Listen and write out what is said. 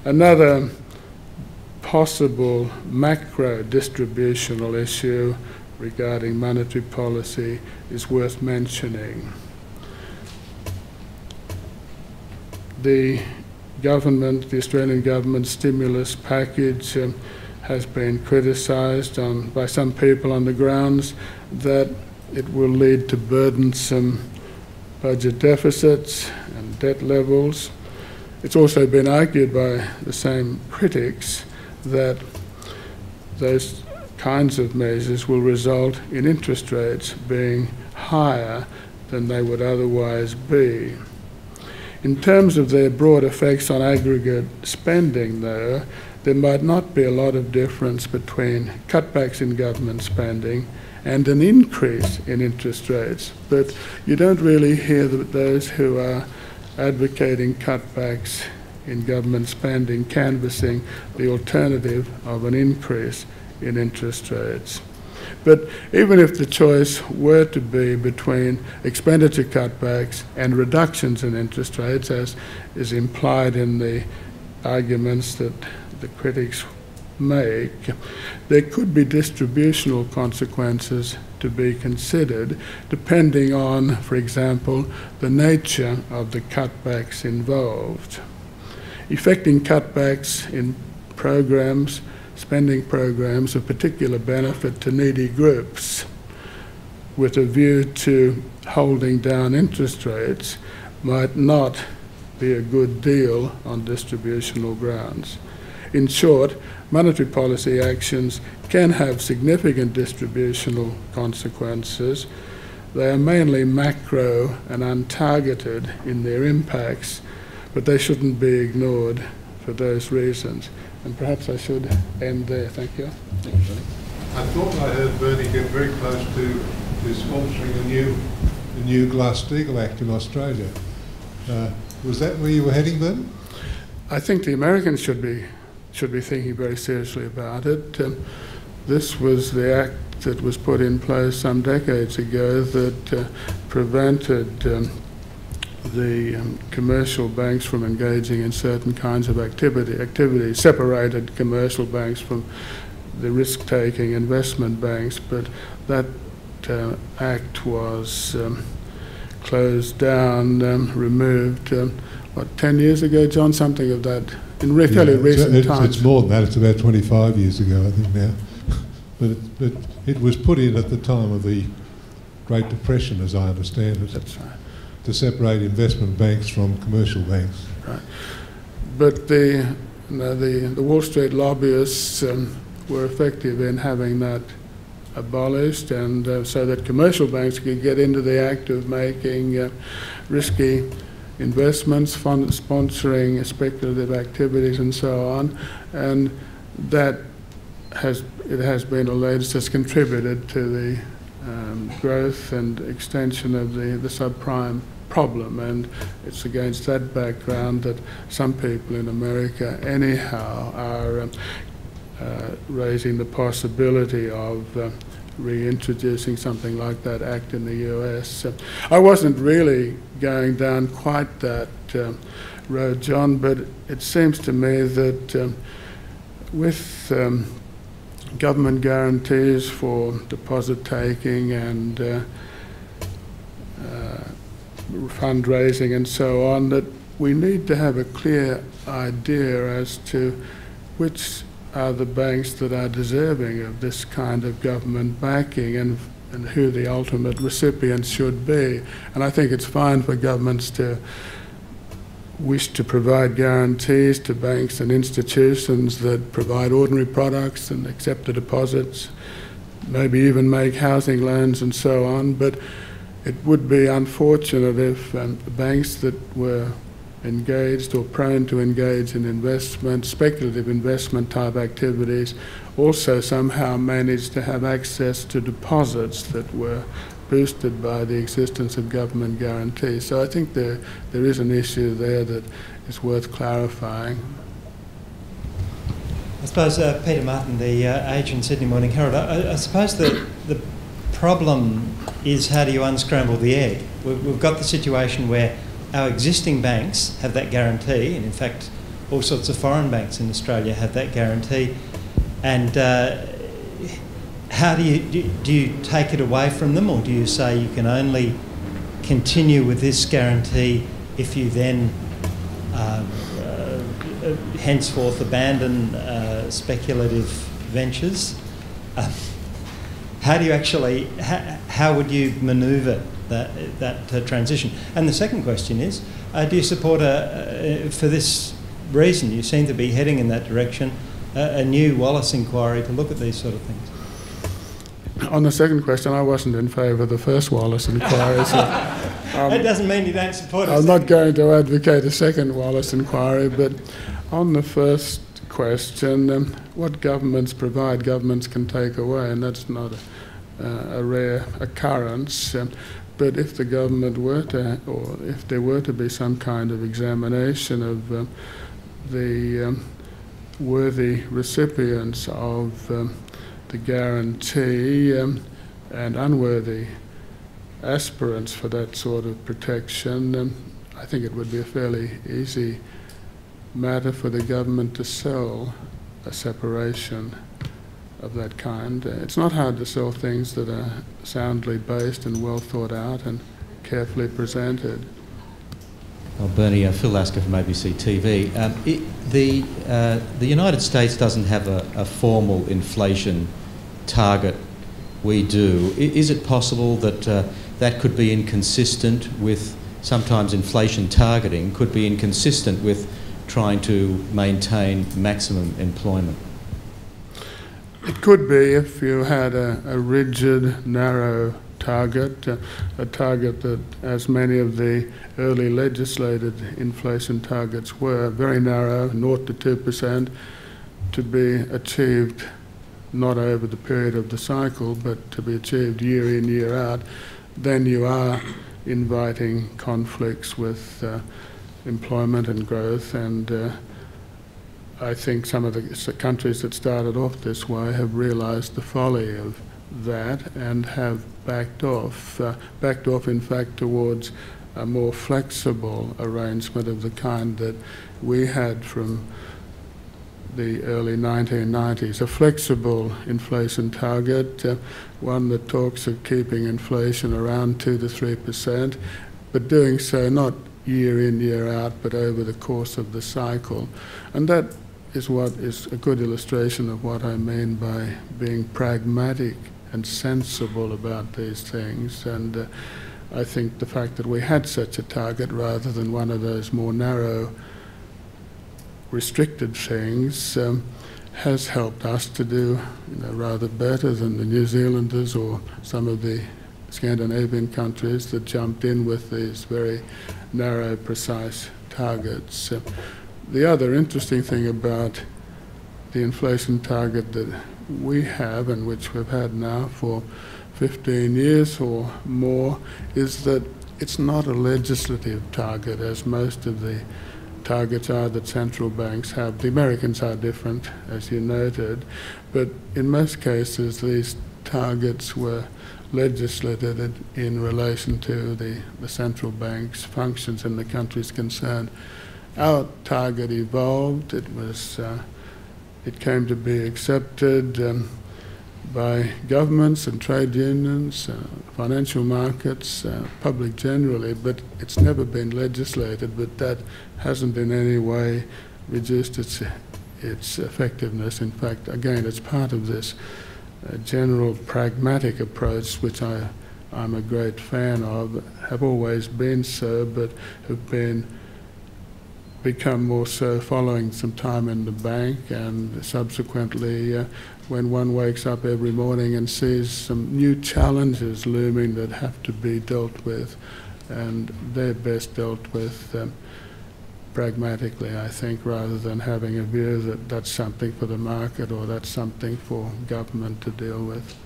Another possible macro distributional issue regarding monetary policy is worth mentioning. The government, the Australian government stimulus package has been criticised by some people on the grounds that it will lead to burdensome budget deficits and debt levels. It's also been argued by the same critics that those kinds of measures will result in interest rates being higher than they would otherwise be. In terms of their broad effects on aggregate spending, though, there might not be a lot of difference between cutbacks in government spending and an increase in interest rates. But you don't really hear those who are advocating cutbacks in government spending canvassing the alternative of an increase in interest rates. But even if the choice were to be between expenditure cutbacks and reductions in interest rates, as is implied in the arguments that the critics make, there could be distributional consequences to be considered, depending on, for example, the nature of the cutbacks involved. Effecting cutbacks in programs, spending programs of particular benefit to needy groups with a view to holding down interest rates might not be a good deal on distributional grounds. In short, monetary policy actions can have significant distributional consequences. They are mainly macro and untargeted in their impacts, but they shouldn't be ignored for those reasons. And perhaps I should end there. Thank you. I thought I heard Bernie get very close to sponsoring a new Glass-Steagall Act in Australia. Was that where you were heading, Bernie? I think the Americans should be thinking very seriously about it. This was the act that was put in place some decades ago that prevented the commercial banks from engaging in certain kinds of activities, separated commercial banks from the risk-taking investment banks, but that act was closed down, removed, 10 years ago, John? Something of that, in fairly recent times. It's more than that, it's about 25 years ago, I think now. But it was put in at the time of the Great Depression, as I understand it. That's right. To separate investment banks from commercial banks. Right. But the Wall Street lobbyists were effective in having that abolished, and so that commercial banks could get into the act of making risky investments, sponsoring speculative activities and so on, and that it has been alleged has contributed to the growth and extension of the subprime problem, and it's against that background that some people in America anyhow are raising the possibility of reintroducing something like that act in the US. I wasn't really going down quite that road, John, but it seems to me that with government guarantees for deposit taking and fundraising and so on, that we need to have a clear idea as to which are the banks that are deserving of this kind of government backing and who the ultimate recipients should be. And I think it's fine for governments to wish to provide guarantees to banks and institutions that provide ordinary products and accept the deposits, maybe even make housing loans and so on, but it would be unfortunate if banks that were engaged or prone to engage in investment, speculative investment type activities, also somehow managed to have access to deposits that were boosted by the existence of government guarantees. So I think there is an issue there that is worth clarifying. I suppose, Peter Martin, the Age and Sydney Morning Herald, I suppose the problem is how do you unscramble the egg? We've got the situation where our existing banks have that guarantee, and in fact all sorts of foreign banks in Australia have that guarantee. And how do you take it away from them, or do you say you can only continue with this guarantee if you then henceforth abandon speculative ventures? How do you actually, how would you manoeuvre that transition? And the second question is, do you support, for this reason, you seem to be heading in that direction, a new Wallace inquiry to look at these sort of things? On the second question, I wasn't in favour of the first Wallace inquiry, so that doesn't mean you don't support it. I'm not going to advocate a second Wallace inquiry, but on the first question, what governments provide, governments can take away, and that's not a rare occurrence. But if the government were to, or if there were to be some kind of examination of the worthy recipients of the guarantee and unworthy aspirants for that sort of protection, I think it would be a fairly easy matter for the government to sell a separation of that kind. It's not hard to sell things that are soundly based and well thought out and carefully presented. Well, Bernie, Phil Lasker from ABC TV. The United States doesn't have a formal inflation target. We do. Is it possible that that could be inconsistent with, sometimes inflation targeting could be inconsistent with trying to maintain maximum employment? It could be if you had a rigid, narrow target, a target that, as many of the early legislated inflation targets were, very narrow, 0 to 2%, to be achieved not over the period of the cycle, but to be achieved year in, year out. Then you are inviting conflicts with employment and growth, and I think some of the countries that started off this way have realised the folly of that and have backed off in fact towards a more flexible arrangement of the kind that we had from the early 1990s, a flexible inflation target, one that talks of keeping inflation around 2 to 3%, but doing so not year in, year out, but over the course of the cycle. And that is what is a good illustration of what I mean by being pragmatic and sensible about these things. And I think the fact that we had such a target rather than one of those more narrow, restricted things has helped us to do rather better than the New Zealanders or some of the Scandinavian countries that jumped in with these very narrow, precise targets. The other interesting thing about the inflation target that we have, and which we've had now for 15 years or more, is that it's not a legislative target, as most of the targets are that central banks have. The Americans are different, as you noted, but in most cases these targets were legislated in relation to the central bank's functions in the countries concerned. Our target evolved. It came to be accepted by governments and trade unions, financial markets, public generally, but it's never been legislated, but that hasn't in any way reduced its effectiveness. In fact, again, it's part of this general pragmatic approach, which I'm a great fan of, have always been so, but have become more so following some time in the bank, and subsequently when one wakes up every morning and sees some new challenges looming that have to be dealt with, and they're best dealt with pragmatically, I think, rather than having a view that that's something for the market or that's something for government to deal with.